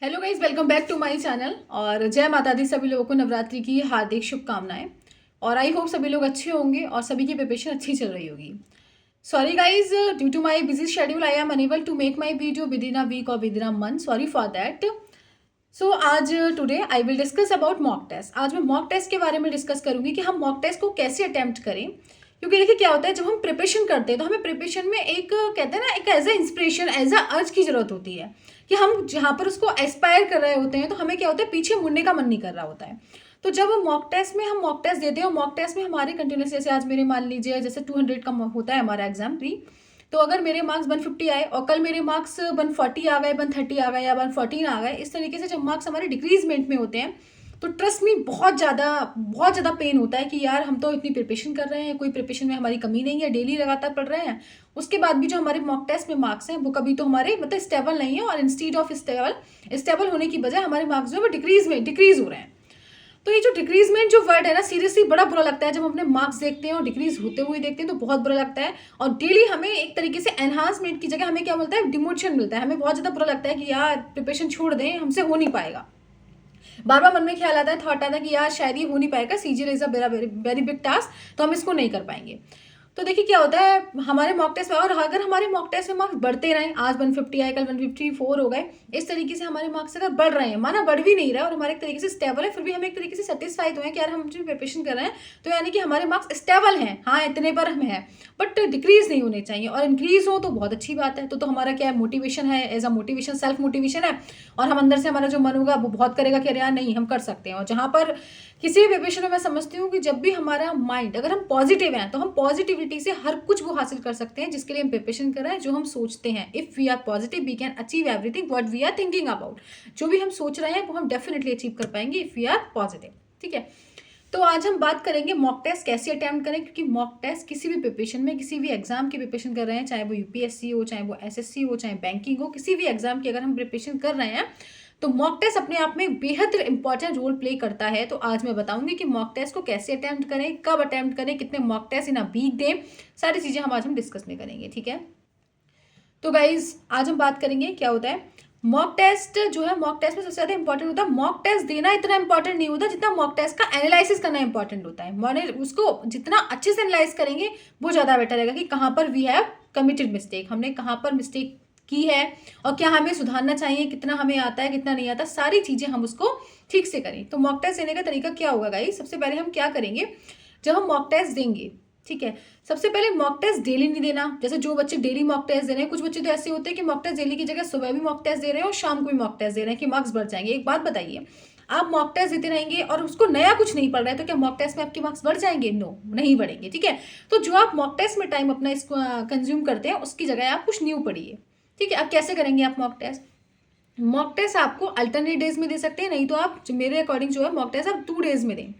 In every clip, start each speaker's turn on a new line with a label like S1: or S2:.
S1: Hello guys, welcome back to my channel. और जय माता दी सभी लोगों को नवरात्रि की हार्दिक शुभकामनाएं। और आई होप सभी लोग अच्छे होंगे और सभी की प्रिपरेशन अच्छी चल रही होगी। Sorry guys, due to my busy schedule I am unable to make my video within a week or within a month. Sorry for that. So आज today I will discuss about mock test. आज मैं mock test के बारे में discuss करूंगी कि हम mock test को कैसे अटेम्प्ट करें। क्योंकि देखिए क्या होता है, जब हम प्रिपरेशन करते हैं तो हमें प्रिपरेशन में एक कहते हैं ना, एक as a inspiration, as a urge की जरूरत होती है कि हम जहाँ पर उसको एस्पायर कर रहे होते हैं तो हमें क्या होता है, पीछे मुड़ने का मन नहीं कर रहा होता है। तो जब हम मॉक टेस्ट देते हैं और मॉक टेस्ट में हमारे कंटिन्यूस, जैसे आज मेरे मान लीजिए जैसे 200 का होता है हमारा एग्जाम प्री, तो अगर मेरे मार्क्स 150 आए और कल मेरे मार्क्स 140 आ गए, 130 आ गए या 114 आ गए, इस तरीके से जब मार्क्स हमारे डिक्रीजमेंट में होते हैं तो ट्रस्ट मी बहुत ज़्यादा पेन होता है कि यार हम तो इतनी प्रिपरेशन कर रहे हैं, कोई प्रिपरेशन में हमारी कमी नहीं है, डेली लगातार पढ़ रहे हैं, उसके बाद भी जो हमारे मॉक टेस्ट में मार्क्स हैं वो कभी तो हमारे मतलब स्टेबल नहीं है, और इंस्टीड ऑफ स्टेबल होने की बजाय हमारे मार्क्स जो है वो डिक्रीज हो रहे हैं। तो ये जो डिक्रीजमेंट जो वर्ड है ना, सीरियसली बड़ा बुरा लगता है। जब हम अपने मार्क्स देखते हैं और डिक्रीज होते हुए देखते हैं तो बहुत बुरा लगता है। और डेली हमें एक तरीके से एनहांसमेंट की जगह हमें क्या मिलता है, डिमोशन मिलता है। हमें बहुत ज़्यादा बुरा लगता है कि यार प्रिपरेशन छोड़ दें, हमसे हो नहीं पाएगा। बार बार मन में ख्याल आता है, थॉट आता है कि यार शायद ये हो नहीं पाएगा, CGL is a very big task, तो हम इसको नहीं कर पाएंगे। तो देखिए क्या होता है हमारे मॉक टेस्ट में, और अगर हमारे मॉक टेस्ट में मार्क्स बढ़ते रहें, आज 150 आए, कल 154 हो गए, इस तरीके से हमारे मार्क्स अगर बढ़ रहे हैं, माना बढ़ भी नहीं रहा है और हमारे एक तरीके से स्टेबल है, फिर भी हम एक तरीके से सेटिस्फाइड हुए कि यार हम जो प्रिपरेशन कर रहे हैं तो यानी कि हमारे मार्क्स स्टेबल हैं, हाँ इतने पर हम हैं, बट डिक्रीज नहीं होने चाहिए। और इंक्रीज हो तो बहुत अच्छी बात है। तो हमारा क्या है, मोटिवेशन है, as a motivation, self motivation है। और हम अंदर से हमारा जो मन होगा वो बहुत करेगा कि अरे यार नहीं, हम कर सकते हैं। और जहाँ पर किसी भी प्रिपरेशन में मैं समझती हूँ कि जब भी हमारा माइंड, अगर हम पॉजिटिव हैं तो हम पॉजिटिविटी से हर कुछ वो हासिल कर सकते हैं जिसके लिए हम प्रिपरेशन कर रहे हैं, जो हम सोचते हैं। If we are positive we can achieve everything what we are thinking about. जो भी हम सोच रहे हैं वो हम डेफिनेटली अचीव कर पाएंगे इफ वी आर पॉजिटिव। ठीक है, तो आज हम बात करेंगे मॉक टेस्ट कैसे अटेम्प्ट करें। क्योंकि मॉक टेस्ट किसी भी प्रिपरेशन में, किसी भी एग्जाम की प्रिपरेशन कर रहे हैं, चाहे वो यूपीएससी हो, चाहे वो एसएससी हो, चाहे बैंकिंग हो, किसी भी एग्जाम की अगर हम प्रिपरेशन कर रहे हैं तो मॉक टेस्ट अपने आप में बेहद इंपॉर्टेंट रोल प्ले करता है। तो आज मैं बताऊंगी कि मॉक टेस्ट को कैसे अटेम्प्ट करें, कब अटेम्प्ट करें, कितने mock test in a week दें, सारी चीजें हम डिस्कस में करेंगे। ठीक है, तो गाइज आज हम बात करेंगे क्या होता है मॉक टेस्ट। जो है मॉक टेस्ट में सबसे ज्यादा इंपॉर्टेंट होता है, मॉक टेस्ट देना इतना इंपॉर्टेंट नहीं होता जितना मॉक टेस्ट का एनालिसिस करना इंपॉर्टेंट होता है। मैंने उसको जितना अच्छे से एनालाइज करेंगे वो ज्यादा बेटर रहेगा कि कहाँ पर वी हैव कमिटेड मिस्टेक, हमने कहाँ पर मिस्टेक की है और क्या हमें सुधारना चाहिए, कितना हमें आता है, कितना नहीं आता, सारी चीजें हम उसको ठीक से करें। तो मॉक टेस्ट देने का तरीका क्या होगा गाइस, सबसे पहले हम क्या करेंगे, जब हम मॉक टेस्ट देंगे, ठीक है, सबसे पहले मॉक टेस्ट डेली नहीं देना। जैसे जो बच्चे डेली मॉक टेस्ट दे रहे हैं, कुछ बच्चे तो ऐसे होते हैं कि मॉक टेस्ट डेली की जगह सुबह भी मॉक टेस्ट दे रहे हैं और शाम को भी मॉक टेस्ट दे रहे हैं कि मार्क्स बढ़ जाएंगे। एक बात बताइए, आप मॉक टेस्ट देते रहेंगे और उसको नया कुछ नहीं पढ़ रहे हैं तो क्या मॉक टेस्ट में आपके मार्क्स बढ़ जाएंगे? नो, नहीं बढ़ेंगे। ठीक है, तो जो आप मॉक टेस्ट में टाइम अपना इसको कंज्यूम करते हैं उसकी जगह आप कुछ न्यू पढ़िए। ठीक है, अब कैसे करेंगे आप मॉक टेस्ट? मॉक टेस्ट आपको अल्टरनेट डेज में दे सकते हैं, नहीं तो आप मेरे अकॉर्डिंग जो है मॉक टेस्ट आप 2 डेज में दें।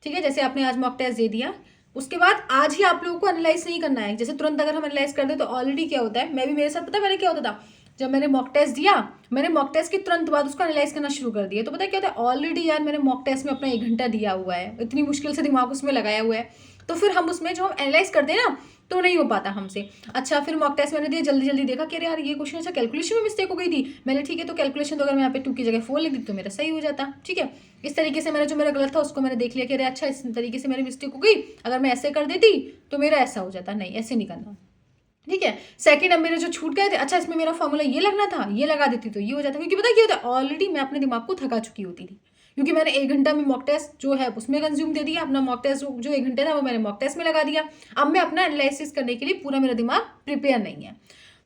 S1: ठीक है, जैसे आपने आज मॉक टेस्ट दे दिया, उसके बाद आज ही आप लोगों को एनालाइज नहीं करना है। जैसे तुरंत अगर हम एनालाइज कर दे तो ऑलरेडी क्या होता है, मैं भी, मेरे साथ पता है मैंने क्या होता था, जब मैंने मॉक टेस्ट दिया, मैंने मॉक टेस्ट के तुरंत बाद उसको एनालाइज करना शुरू कर दिया, तो पता है क्या होता है, ऑलरेडी यार मैंने मॉक टेस्ट में अपना 1 घंटा दिया हुआ है, इतनी मुश्किल से दिमाग उसमें लगाया हुआ है, तो फिर हम उसमें जो हम एनालाइज करते हैं ना तो नहीं हो पाता हमसे। अच्छा, फिर मॉक टेस्ट मैंने दिया, जल्दी जल्दी देखा कि अरे यार ये क्वेश्चन, अच्छा कैलकुलेशन में मिस्टेक हो गई थी, मैंने ठीक है तो कैलकुलेशन तो अगर मैं यहाँ पे 2 की जगह 4 लिख दी तो मेरा सही हो जाता। ठीक है, इस तरीके से मैंने जो मेरा गलत था उसको मैंने देख लिया कि अरे अच्छा इस तरीके से मेरी मिस्टेक हो गई, अगर मैं ऐसे कर देती तो मेरा ऐसा हो जाता, नहीं ऐसे नहीं करना। ठीक है, सेकंड, अब मेरे जो छूट गए थे, अच्छा इसमें मेरा फॉर्मूला ये लगना था, ये लगा देती तो ये हो जाता। क्योंकि पता क्या होता है, ऑलरेडी मैं अपने दिमाग को थका चुकी होती थी, क्योंकि मैंने 1 घंटा में मॉक टेस्ट जो है उसमें कंज्यूम दे दिया, अपना मॉक टेस्ट जो 1 घंटे था वो मैंने मॉक टेस्ट में लगा दिया। अब मैं अपना एनालिसिस करने के लिए पूरा मेरा दिमाग प्रिपेयर नहीं है।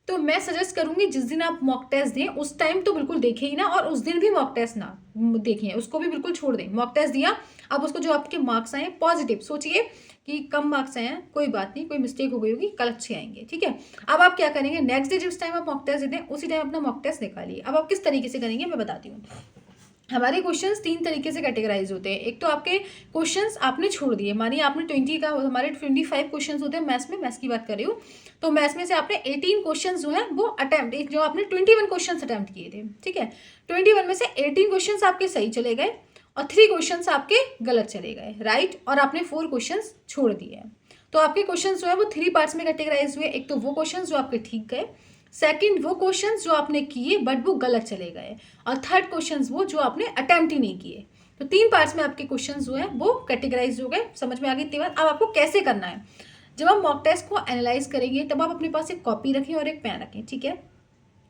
S1: तो मैं सजेस्ट करूंगी जिस दिन आप मॉक टेस्ट दें उस टाइम तो बिल्कुल देखें ही ना, और उस दिन भी मॉक टेस्ट ना देखें, उसको भी बिल्कुल छोड़ दें। मॉक टेस्ट दिया, अब उसको जो आपके मार्क्स आए पॉजिटिव सोचिए कि कम मार्क्स आए हैं, कोई बात नहीं, कोई मिस्टेक हो गई होगी, कल अच्छे आएंगे। ठीक है, अब आप क्या करेंगे, नेक्स्ट डे जिस टाइम आप मॉक टेस्ट देते हैं उसी टाइम अपना मॉक टेस्ट निकालिए। अब आप किस तरीके से करेंगे मैं बताती हूँ। हमारे क्वेश्चंस 3 तरीके से कैटेगराइज होते हैं। एक तो आपके क्वेश्चंस आपने छोड़ दिए, मानिए आपने 20 का, हमारे 25 क्वेश्चंस होते हैं मैथ्स में, मैथ्स की बात कर रही हूँ, तो मैथ्स में से आपने 18 क्वेश्चंस जो है वो अटेम्प्ट, जो आपने 21 क्वेश्चंस अटेम्प्ट किए थे, ठीक है, 21 में से 18 क्वेश्चंस आपके सही चले गए और 3 क्वेश्चंस आपके गलत चले गए, राइट, और आपने 4 क्वेश्चंस छोड़ दिए। तो आपके क्वेश्चंस जो है वो 3 पार्ट्स में कैटेगराइज हुए। एक तो वो क्वेश्चंस जो आपके ठीक गए, सेकंड वो क्वेश्चंस जो आपने किए बट वो गलत चले गए, और थर्ड क्वेश्चंस वो जो आपने अटेम्प्ट ही नहीं किए। तो 3 पार्ट्स में आपके क्वेश्चंस जो है वो कैटेगराइज हो गए। समझ में आ गई इतनी बात। अब आपको कैसे करना है, जब आप मॉक टेस्ट को एनालाइज करेंगे तब आप अपने पास एक कॉपी रखें और एक पेन रखें, ठीक है।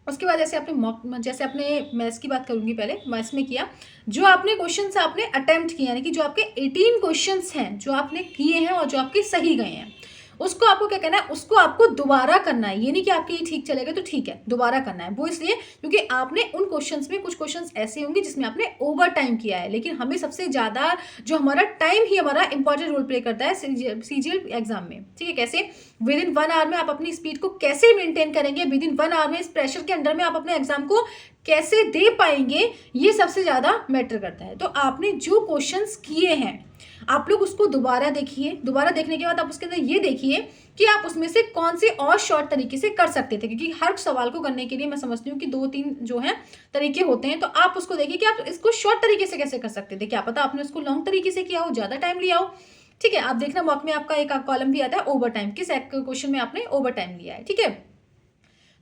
S1: उसके बाद जैसे आपने मैथ्स की बात करूंगी, पहले मैथ्स में किया, जो आपने क्वेश्चंस आपने अटेम्प्ट किए, यानी कि जो आपके 18 क्वेश्चंस हैं जो आपने किए हैं और जो आपके सही गए हैं, उसको आपको क्या करना है, उसको आपको दोबारा करना है। ये नहीं कि आपके ये ठीक चलेगा तो ठीक है, दोबारा करना है। वो इसलिए क्योंकि आपने उन क्वेश्चंस में कुछ क्वेश्चंस ऐसे होंगे जिसमें आपने ओवर टाइम किया है, लेकिन हमें सबसे ज़्यादा जो हमारा टाइम ही हमारा इंपॉर्टेंट रोल प्ले करता है सीजीएल एग्जाम में, ठीक है। कैसे विद इन 1 आवर में आप अपनी स्पीड को कैसे मेंटेन करेंगे, विद इन 1 आवर में इस प्रेशर के अंडर में आप अपने एग्जाम को कैसे दे पाएंगे, ये सबसे ज़्यादा मैटर करता है। तो आपने जो क्वेश्चंस किए हैं आप लोग उसको दोबारा देखिए। दोबारा देखने के बाद आप उसके अंदर ये देखिए कि आप उसमें से कौन से और शॉर्ट तरीके से कर सकते थे, क्योंकि हर सवाल को करने के लिए मैं समझती हूँ कि 2-3 जो है तरीके होते हैं। तो आप उसको देखिए कि आप इसको शॉर्ट तरीके से कैसे कर सकते थे। क्या पता आपने उसको लॉन्ग तरीके से किया हो, ज़्यादा टाइम लिया हो, ठीक है। आप देखना मॉक में आपका एक कॉलम भी आता है ओवर टाइम, किस क्वेश्चन में आपने ओवर टाइम लिया है, ठीक है।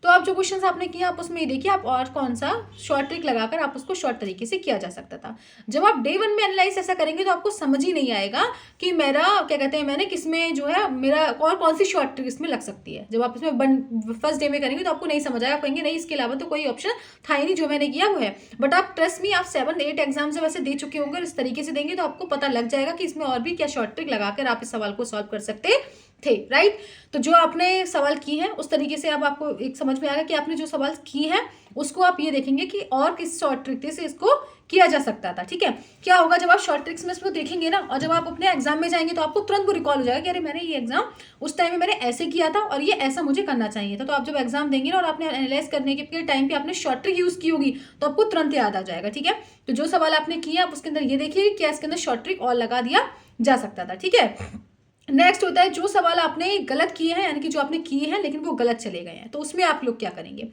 S1: तो आप जो क्वेश्चंस आपने किया आप उसमें देखिए आप और कौन सा शॉर्ट ट्रिक लगाकर आप उसको शॉर्ट तरीके से किया जा सकता था। जब आप डे 1 में एनालाइज ऐसा करेंगे तो आपको समझ ही नहीं आएगा कि मेरा क्या कहते हैं, मैंने किसमें जो है मेरा और कौन सी शॉर्ट ट्रिक इसमें लग सकती है। जब आप इसमें फर्स्ट डे में करेंगे तो आपको नहीं समझ आएगा, आप कहेंगे नहीं इसके अलावा तो कोई ऑप्शन था ही नहीं, जो मैंने किया वो है। बट आप ट्रस्ट मी, आप 7-8 एग्जाम से वैसे दे चुके होंगे, इस तरीके से देंगे तो आपको पता लग जाएगा कि इसमें और भी क्या शॉर्ट ट्रिक लगाकर आप इस सवाल को सॉल्व कर सकते थे, राइट। तो जो आपने सवाल की है उस तरीके से अब आपको एक समझ में आएगा कि आपने जो सवाल की है उसको आप ये देखेंगे कि और किस शॉर्ट ट्रिक से इसको किया जा सकता था, ठीक है। क्या होगा जब आप शॉर्ट ट्रिक्स में इसको देखेंगे ना, और जब आप अपने एग्जाम में जाएंगे तो आपको तुरंत वो रिकॉल हो जाएगा कि अरे मैंने ये एग्जाम उस टाइम में मैंने ऐसे किया था और ये ऐसा मुझे करना चाहिए था। तो आप जब एग्जाम देंगे ना और आपने एनालाइज करने के टाइम पे आपने शॉर्ट ट्रिक यूज की होगी तो आपको तुरंत याद आ जाएगा, ठीक है। तो जो सवाल आपने किया आप उसके अंदर ये देखिए क्या इसके अंदर शॉर्ट ट्रिक और लगा दिया जा सकता था, ठीक है। नेक्स्ट होता है जो सवाल आपने गलत किए हैं, यानी कि जो आपने किए हैं लेकिन वो गलत चले गए हैं, तो उसमें आप लोग क्या करेंगे।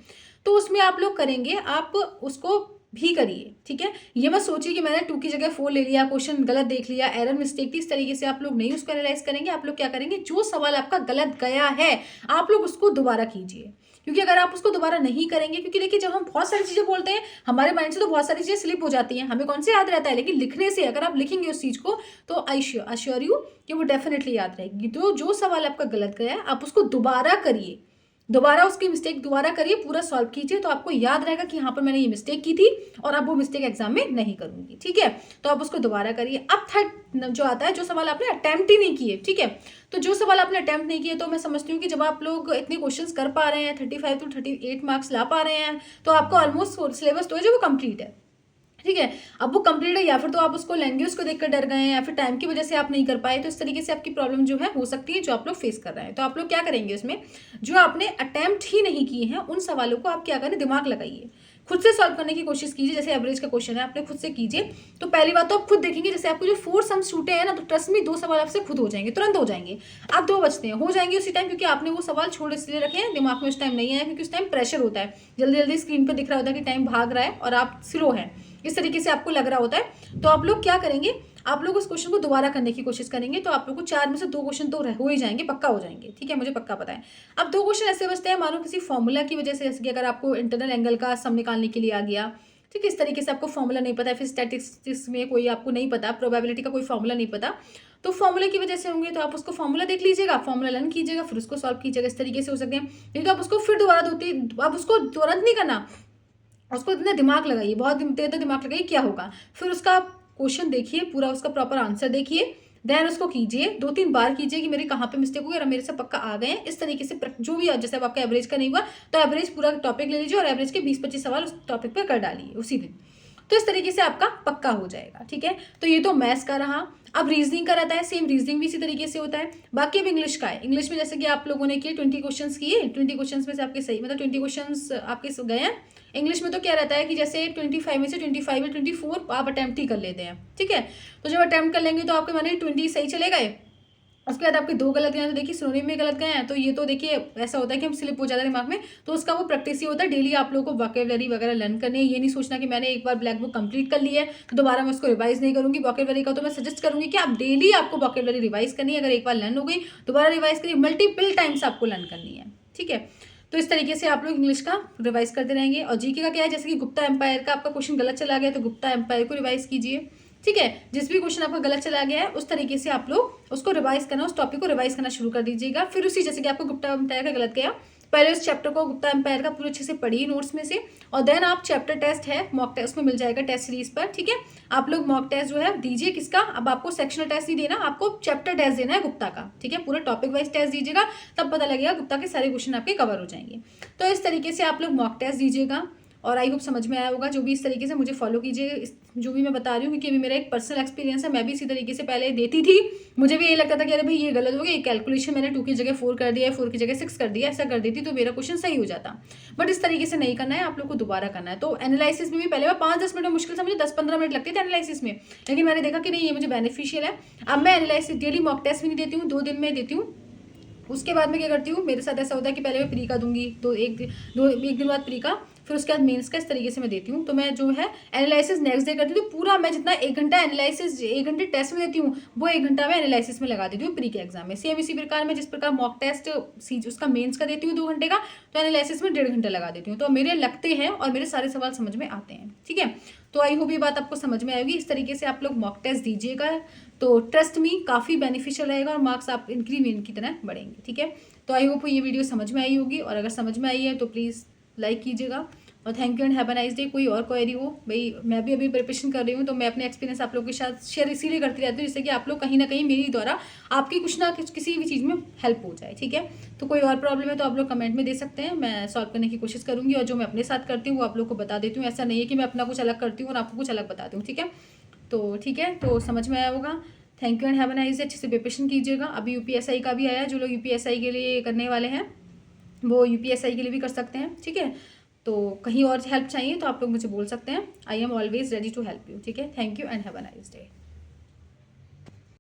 S1: तो उसमें आप लोग करेंगे, आप उसको भी करिए, ठीक है। ये मत सोचिए कि मैंने 2 की जगह 4 ले लिया, क्वेश्चन गलत देख लिया, एरर मिस्टेक थी, इस तरीके से आप लोग नहीं उसको एनालाइज करेंगे। आप लोग क्या करेंगे, जो सवाल आपका गलत गया है आप लोग उसको दोबारा कीजिए, क्योंकि अगर आप उसको दोबारा नहीं करेंगे, क्योंकि देखिए जब हम बहुत सारी चीज़ें बोलते हैं हमारे माइंड से तो बहुत सारी चीज़ें स्लिप हो जाती हैं, हमें कौन से याद रहता है, लेकिन लिखने से अगर आप लिखेंगे उस चीज़ को तो आई अश्योर यू कि वो डेफिनेटली याद रहेगी। तो जो सवाल आपका गलत गया है आप उसको दोबारा करिए, दोबारा उसकी मिस्टेक दोबारा करिए, पूरा सॉल्व कीजिए, तो आपको याद रहेगा कि यहाँ पर मैंने ये मिस्टेक की थी और अब वो मिस्टेक एग्जाम में नहीं करूंगी, ठीक है। तो आप उसको दोबारा करिए। अब थर्ड जो आता है जो सवाल आपने अटेम्प्ट ही नहीं किए, ठीक है। तो जो सवाल आपने अटेम्प्ट नहीं किए, तो मैं समझती हूँ कि जब आप लोग इतने क्वेश्चंस कर पा रहे हैं, 35 to 38 मार्क्स ला पा रहे हैं, तो आपको ऑलमोस्ट सिलेबस तो है जो वो कंप्लीट है, ठीक है। अब वो कंप्लीट है, या फिर तो आप उसको लैंग्वेज को देखकर डर गए हैं, या फिर टाइम की वजह से आप नहीं कर पाए, तो इस तरीके से आपकी प्रॉब्लम जो है हो सकती है जो आप लोग फेस कर रहे हैं। तो आप लोग क्या करेंगे, उसमें जो आपने अटेम्प्ट ही नहीं किए हैं उन सवालों को आप क्या करें, दिमाग लगाइए, खुद से सॉल्व करने की कोशिश कीजिए। जैसे एवरेज का क्वेश्चन है आपने खुद से कीजिए, तो पहली बात तो आप खुद देखेंगे, जैसे आपको जो 4 सम्स छूटे हैं ना, तो ट्रस्ट में 2 सवाल आपसे खुद हो जाएंगे, तुरंत हो जाएंगे। आप 2 बचते हैं, हो जाएंगे उसी टाइम, क्योंकि आपने वो सवाल छोड़ इसलिए रखे हैं, दिमाग में उस टाइम नहीं आया, क्योंकि उस टाइम प्रेशर होता है, जल्दी जल्दी स्क्रीन पर दिख रहा होता है कि टाइम भाग रहा है और आप स्लो हैं, इस तरीके से आपको लग रहा होता है। तो आप लोग क्या करेंगे, आप लोग उस क्वेश्चन को दोबारा करने की कोशिश करेंगे, तो आप लोग को 4 में से 2 क्वेश्चन तो हो ही जाएंगे, पक्का हो जाएंगे, ठीक है, मुझे पक्का पता है। अब 2 क्वेश्चन ऐसे बचते हैं, मानो किसी फॉर्मूला की वजह से, जैसे कि अगर आपको इंटरनल एंगल का सम निकालने के लिए आ गया, ठीक है, इस तरीके से आपको फॉर्मूला नहीं पता है, फिर स्टैटिस्टिक्स में कोई आपको नहीं पता, प्रोबेबिलिटी का कोई फॉर्मूला नहीं पता, तो फॉर्मूला की वजह से होंगे, तो आप उसको फॉर्मूला देख लीजिएगा, फॉर्मूला लर्न कीजिएगा, फिर उसको सॉल्व कीजिएगा, इस तरीके से हो सकते हैं। नहीं तो आप उसको फिर दोबारा आप उसको तुरंत नहीं करना, उसको इतना दिमाग लगाइए, बहुत देर तक दिमाग लगाइए क्या होगा, फिर उसका क्वेश्चन देखिए, पूरा उसका प्रॉपर आंसर देखिए, देन उसको कीजिए, 2-3 बार कीजिए कि मेरे कहाँ पे मिस्टेक हुई और मेरे से पक्का आ गए हैं। इस तरीके से जो भी, जैसे अब आपका एवरेज का नहीं हुआ तो एवरेज पूरा टॉपिक ले लीजिए और एवरेज के 20-25 सवाल उस टॉपिक पर कर डालिए उसी दिन, तो इस तरीके से आपका पक्का हो जाएगा, ठीक है। तो ये तो मैथ्स का रहा। अब रीजनिंग का रहता है, सेम रीजनिंग भी इसी तरीके से होता है। बाकी अब इंग्लिश का है, इंग्लिश में जैसे कि आप लोगों ने किए 20 क्वेश्चंस किए, 20 क्वेश्चंस में से आपके सही, मतलब 20 क्वेश्चंस आपके गए हैं। इंग्लिश में तो क्या रहता है कि जैसे 25 में से 25 या 24 आप अटैम्प्ट ही कर लेते हैं, ठीक है। तो जब अटैम्प्ट कर लेंगे तो आपके माने 20 सही चले गए, उसके बाद आपके 2 गलत गए हैं, तो देखिए सिनोनिम में गलत गए हैं, तो ये तो देखिए ऐसा होता है कि हम स्लिप हो जाता है दिमाग में, तो उसका वो प्रैक्टिस ही होता है। डेली आप लोगों को वोकैबुलरी वगैरह लर्न करनी है, ये नहीं सोचना कि मैंने एक बार ब्लैक बुक कंप्लीट कर ली है तो दोबारा मैं उसको रिवाइज नहीं करूंगी। वोकैबुलरी का तो मैं सजेस्ट करूंगी कि आप डेली आपको वोकैबुलरी रिवाइज करनी है, अगर एक बार लर्न हो गई दोबारा रिवाइज करिए, मल्टीपल टाइम्स आपको लर्न करनी है, ठीक है। तो इस तरीके से आप लोग इंग्लिश का रिवाइज करते रहेंगे। और जीके का क्या है, जैसे कि गुप्ता एम्पायर का आपका क्वेश्चन गलत चला गया तो गुप्ता एम्पायर को रिवाइज कीजिए, ठीक है। जिस भी क्वेश्चन आपका गलत चला गया है उस तरीके से आप लोग उसको रिवाइज करना, उस टॉपिक को रिवाइज करना शुरू कर दीजिएगा। फिर उसी, जैसे कि आपको गुप्ता एम्पायर का गलत गया, पहले उस चैप्टर को गुप्ता एम्पायर का पूरे अच्छे से पढ़िए नोट्स में से, और देन आप चैप्टर टेस्ट है मॉक टेस्ट में मिल जाएगा टेस्ट सीरीज पर, ठीक है। आप लोग मॉक टेस्ट जो है दीजिए किसका, अब आपको सेक्शनल टेस्ट नहीं देना, आपको चैप्टर टेस्ट देना है गुप्ता का, ठीक है। पूरा टॉपिक वाइज टेस्ट दीजिएगा, तब पता लगेगा गुप्ता के सारे क्वेश्चन आपके कवर हो जाएंगे। तो इस तरीके से आप लोग मॉक टेस्ट दीजिएगा, और आई होप समझ में आया होगा। जो भी इस तरीके से मुझे फॉलो कीजिए, जो भी मैं बता रही हूँ, क्योंकि अभी मेरा एक पर्सनल एक्सपीरियंस है, मैं भी इसी तरीके से पहले देती थी, मुझे भी ये लगता था कि अरे भाई ये गलत हो गया, ये कैलकुलेशन मैंने 2 की जगह 4 कर दिया है, 4 की जगह 6 कर दिया, ऐसा कर देती तो मेरा क्वेश्चन सही हो जाता। बट इस तरीके से नहीं करना है, आप लोग को दोबारा करना है। तो एनालिसिस में भी पहले 5-10 मिनट में, मुश्किल से मुझे 10-15 मिनट लगते थे एनालिसिस में, लेकिन मैंने देखा कि नहीं ये मुझे बेनिफिशियल है। अब मैं एनालिसिस डेली मॉक टेस्ट भी नहीं देती हूँ, 2 दिन में देती हूँ। उसके बाद मैं क्या करती हूँ, मेरे साथ ऐसा होता है कि पहले मैं प्री का दूंगी, एक दिन बाद प्री का, फिर उसके बाद मेंस का, इस तरीके से मैं देती हूँ। तो मैं जो है एनालिसिस नेक्स्ट डे करती हूँ, तो पूरा मैं जितना 1 घंटा एनालिसिस 1 घंटे टेस्ट में देती हूँ, वो 1 घंटा मैं एनालिसिस में लगा देती हूँ प्री के एग्जाम में। सेम इसी प्रकार मैं जिस प्रकार मॉक टेस्ट उसका मेंस का देती हूँ 2 घंटे का, तो एनालिसिस में 1.5 घंटा लगा देती हूँ। तो मेरे लगते हैं और मेरे सारे सवाल समझ में आते हैं, ठीक है। तो आई होप ये बात आपको समझ में आएगी। इस तरीके से आप लोग मॉक टेस्ट दीजिएगा, तो ट्रस्ट मी काफ़ी बेनिफिशियल रहेगा, और मार्क्स आप इंक्रीमेंट की तरह बढ़ेंगे, ठीक है। तो आई होप ये वीडियो समझ में आई होगी, और अगर समझ में आई है तो प्लीज़ लाइक कीजिएगा, और thank you and have a nice day. कोई और क्वेरी हो, भाई मैं भी अभी प्रिपरेशन कर रही हूँ, तो मैं अपने एक्सपीरियंस आप लोगों के साथ शेयर इसीलिए करती रहती हूँ, जिससे कि आप लोग कहीं ना कहीं मेरी द्वारा आपकी कुछ ना कुछ किसी भी चीज़ में हेल्प हो जाए, ठीक है। तो कोई और प्रॉब्लम है तो आप लोग कमेंट में दे सकते हैं, मैं सॉल्व करने की कोशिश करूँगी, और जो मैं अपने साथ करती हूँ वो आप लोग को बता देती हूँ। ऐसा नहीं है कि मैं अपना कुछ अलग करती हूँ और आपको कुछ अलग बताती हूँ, ठीक है। तो ठीक है, तो समझ में आया होगा। Thank you and have a nice day. अच्छे से प्रिपरेशन कीजिएगा। अभी यूपीएसआई का भी आया, जो लोग यूपीएसआई के लिए करने वाले हैं वो यूपीएसआई के लिए भी कर सकते हैं, ठीक है। तो कहीं और हेल्प चाहिए तो आप लोग मुझे बोल सकते हैं, I am always ready to help you, ठीक है। Thank you and have a nice day.